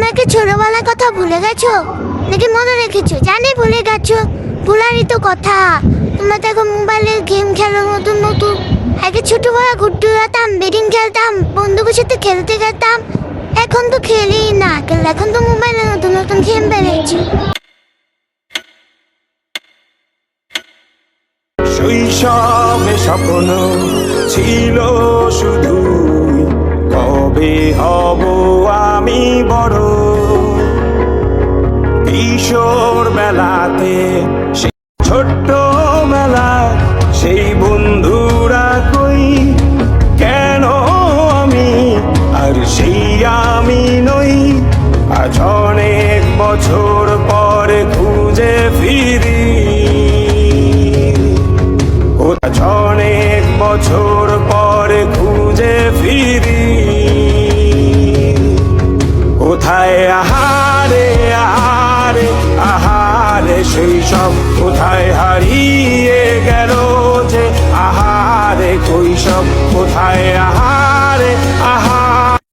তোমরা কি ছোটবেলার কথা ভুলে গেছো নাকি মনে রেখেছো? জানি ভুলে গেছো, ভুলারই তো কথা। তোমরা দেখো মোবাইলে গেম খেলো নতুন নতুন। আগে ছোটবেলা ঘুরতে যেতাম, বেডিং খেলতাম, বন্ধুদের সাথে খেলতে যেতাম। এখন তো খেলি না, এখন তো মোবাইলে নতুন নতুন গেম বেরিয়েছে। শৈশবে স্বপ্ন ছিল শুধু, কবে হব আমি বড়। কিশোর বেলাতে সেই ছোট্ট মেলা, সেই বন্ধুরা কই, কেন আমি আর সেই আমি নই। আজ অনেক বছর পরে খুঁজে ফিরি, আজ অনেক বছর পরে খুঁজে ফিরি। কোথায় আহারে আহারে আহারে সেই সব কোথায় হারিয়ে গেল যে, আহারে কৈশোর কোথায় আহারে আহারে।